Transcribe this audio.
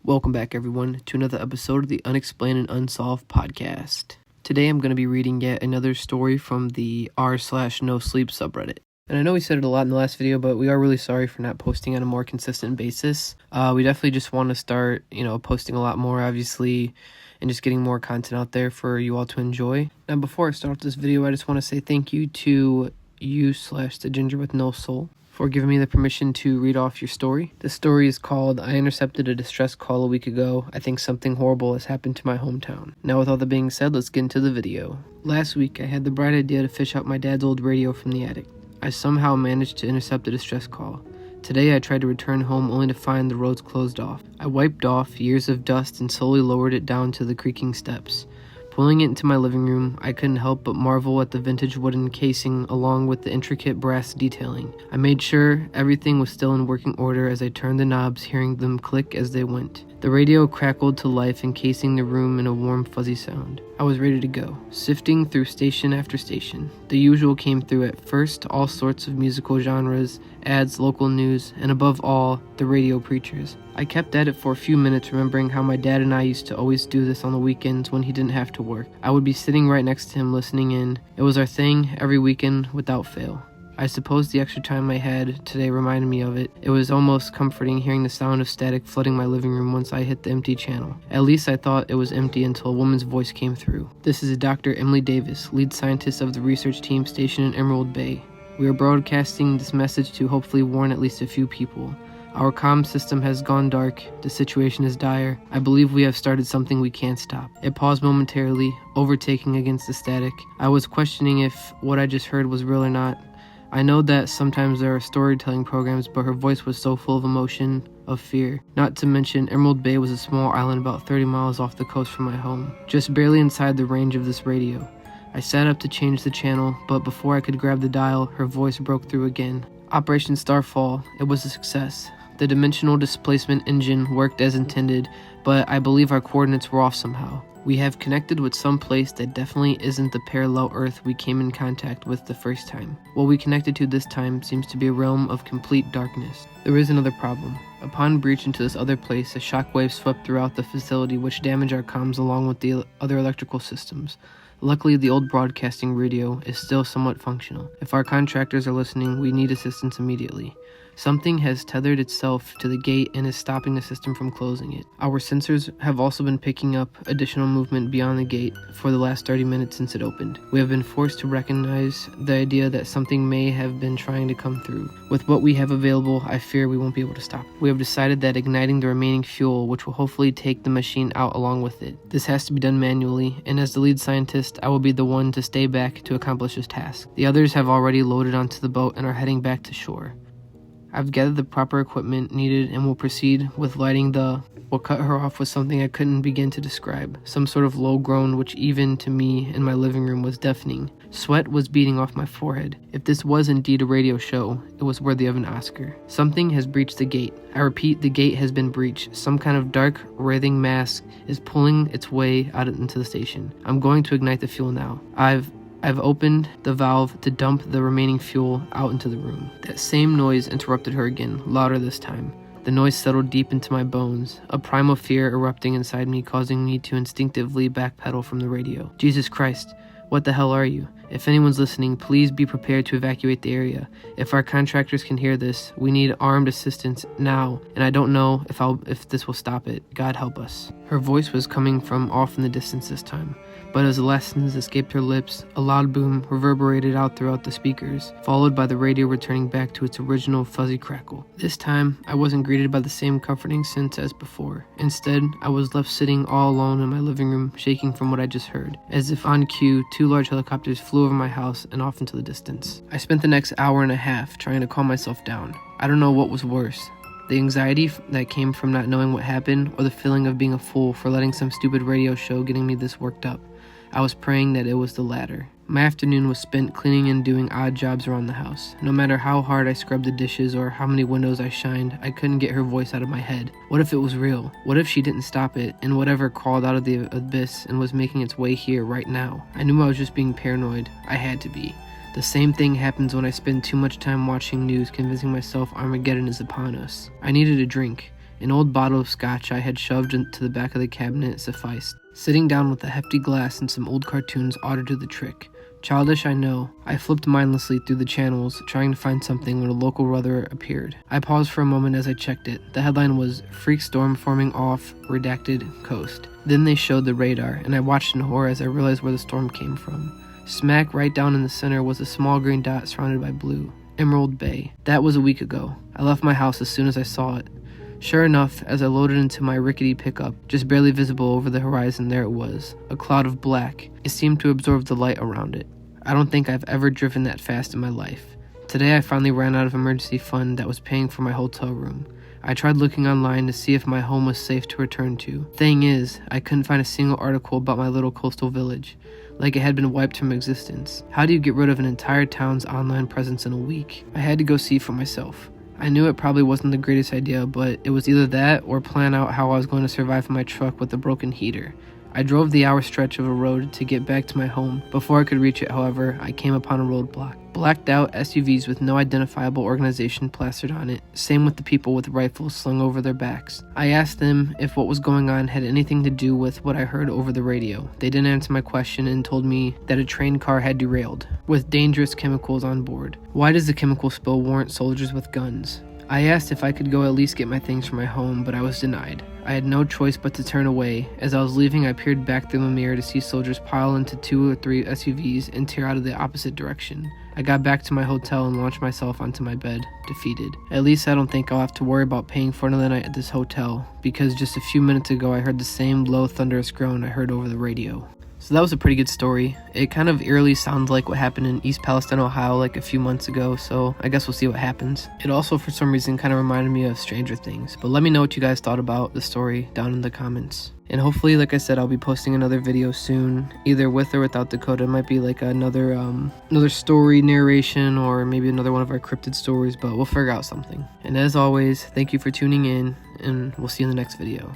Welcome back, everyone, to another episode of the Unexplained and Unsolved podcast. Today I'm going to be reading yet another story from the r/nosleep subreddit. And I know we said it a lot in the last video, but we are really sorry for not posting on a more consistent basis. We definitely just want to start, posting a lot more, obviously, and just getting more content out there for you all to enjoy. Now, before I start this video, I just want to say thank you to you/the ginger with no soul for giving me the permission to read off your story. The story is called, I intercepted a distress call a week ago. I think something horrible has happened to my hometown. Now, with all that being said, let's get into the video. Last week, I had the bright idea to fish out my dad's old radio from the attic. I somehow managed to intercept a distress call. Today, I tried to return home only to find the roads closed off. I wiped off years of dust and slowly lowered it down to the creaking steps. Pulling it into my living room, I couldn't help but marvel at the vintage wooden casing along with the intricate brass detailing. I made sure everything was still in working order as I turned the knobs, hearing them click as they went. The radio crackled to life, encasing the room in a warm, fuzzy sound. I was ready to go, sifting through station after station. The usual came through at first, all sorts of musical genres, ads, local news, and above all, the radio preachers. I kept at it for a few minutes, remembering how my dad and I used to always do this on the weekends when he didn't have to work. I would be sitting right next to him listening in. It was our thing every weekend without fail. I suppose the extra time I had today reminded me of it. It was almost comforting hearing the sound of static flooding my living room once I hit the empty channel. At least I thought it was empty until a woman's voice came through. This is Dr. Emily Davis, lead scientist of the research team stationed in Emerald Bay. We are broadcasting this message to hopefully warn at least a few people. Our comm system has gone dark. The situation is dire. I believe we have started something we can't stop. It paused momentarily, overtaking against the static. I was questioning if what I just heard was real or not. I know that sometimes there are storytelling programs, but her voice was so full of emotion, of fear. Not to mention, Emerald Bay was a small island about 30 miles off the coast from my home, just barely inside the range of this radio. I sat up to change the channel, but before I could grab the dial, her voice broke through again. Operation Starfall, it was a success. The dimensional displacement engine worked as intended, but I believe our coordinates were off somehow. We have connected with some place that definitely isn't the parallel Earth we came in contact with the first time. What we connected to this time seems to be a realm of complete darkness. There is another problem. Upon breach into this other place, a shockwave swept throughout the facility which damaged our comms along with the other electrical systems. Luckily, the old broadcasting radio is still somewhat functional. If our contractors are listening, we need assistance immediately. Something has tethered itself to the gate and is stopping the system from closing it. Our sensors have also been picking up additional movement beyond the gate for the last 30 minutes since it opened. We have been forced to recognize the idea that something may have been trying to come through. With what we have available, I fear we won't be able to stop it. We have decided that igniting the remaining fuel, which will hopefully take the machine out along with it. This has to be done manually, and as the lead scientist, I will be the one to stay back to accomplish this task. The others have already loaded onto the boat and are heading back to shore. I've gathered the proper equipment needed and will proceed with lighting We'll cut her off with something I couldn't begin to describe. Some sort of low groan which even to me in my living room was deafening. Sweat was beading off my forehead. If this was indeed a radio show, it was worthy of an Oscar. Something has breached the gate. I repeat, the gate has been breached. Some kind of dark, writhing mass is pulling its way out into the station. I'm going to ignite the fuel now. I've opened the valve to dump the remaining fuel out into the room. That same noise interrupted her again, louder this time. The noise settled deep into my bones, a primal fear erupting inside me, causing me to instinctively backpedal from the radio. Jesus Christ, what the hell are you? If anyone's listening, please be prepared to evacuate the area. If our contractors can hear this, we need armed assistance now, and I don't know if this will stop it. God help us. Her voice was coming from off in the distance this time, but as the last sentence escaped her lips, a loud boom reverberated out throughout the speakers, followed by the radio returning back to its original fuzzy crackle. This time, I wasn't greeted by the same comforting sense as before. Instead, I was left sitting all alone in my living room, shaking from what I just heard. As if on cue, 2 large helicopters flew over my house and off into the distance. I spent the next hour and a half trying to calm myself down. I don't know what was worse. The anxiety that came from not knowing what happened, or the feeling of being a fool for letting some stupid radio show getting me this worked up. I was praying that it was the latter. My afternoon was spent cleaning and doing odd jobs around the house. No matter how hard I scrubbed the dishes or how many windows I shined, I couldn't get her voice out of my head. What if it was real? What if she didn't stop it, and whatever crawled out of the abyss and was making its way here right now? I knew I was just being paranoid. I had to be. The same thing happens when I spend too much time watching news, convincing myself Armageddon is upon us. I needed a drink. An old bottle of scotch I had shoved into the back of the cabinet sufficed. Sitting down with a hefty glass and some old cartoons ought to do the trick. Childish, I know. I flipped mindlessly through the channels, trying to find something when a local weather appeared. I paused for a moment as I checked it. The headline was, "Freak Storm Forming Off Redacted Coast." Then they showed the radar, and I watched in horror as I realized where the storm came from. Smack right down in the center was a small green dot surrounded by blue. Emerald Bay. That was a week ago. I left my house as soon as I saw it. Sure enough, as I loaded into my rickety pickup, just barely visible over the horizon, there it was, a cloud of black. It seemed to absorb the light around it. I don't think I've ever driven that fast in my life. Today I finally ran out of emergency fund that was paying for my hotel room. I tried looking online to see if my home was safe to return to. Thing is, I couldn't find a single article about my little coastal village, like it had been wiped from existence. How do you get rid of an entire town's online presence in a week? I had to go see for myself. I knew it probably wasn't the greatest idea, but it was either that or plan out how I was going to survive in my truck with a broken heater. I drove the hour stretch of a road to get back to my home. Before I could reach it, however, I came upon a roadblock. Blacked out SUVs with no identifiable organization plastered on it, same with the people with rifles slung over their backs. I asked them if what was going on had anything to do with what I heard over the radio. They didn't answer my question and told me that a train car had derailed, with dangerous chemicals on board. Why does the chemical spill warrant soldiers with guns? I asked if I could go at least get my things from my home, but I was denied. I had no choice but to turn away. As I was leaving, I peered back through the mirror to see soldiers pile into 2 or 3 SUVs and tear out of the opposite direction. I got back to my hotel and launched myself onto my bed, defeated. At least I don't think I'll have to worry about paying for another night at this hotel, because just a few minutes ago I heard the same low thunderous groan I heard over the radio. So that was a pretty good story. It kind of eerily sounds like what happened in East Palestine, Ohio like a few months ago, so I guess we'll see what happens. It also for some reason kind of reminded me of Stranger Things, but let me know what you guys thought about the story down in the comments. And hopefully, like I said, I'll be posting another video soon, either with or without Dakota. It might be like another story narration, or maybe another one of our cryptid stories, but we'll figure out something. And as always, thank you for tuning in, and we'll see you in the next video.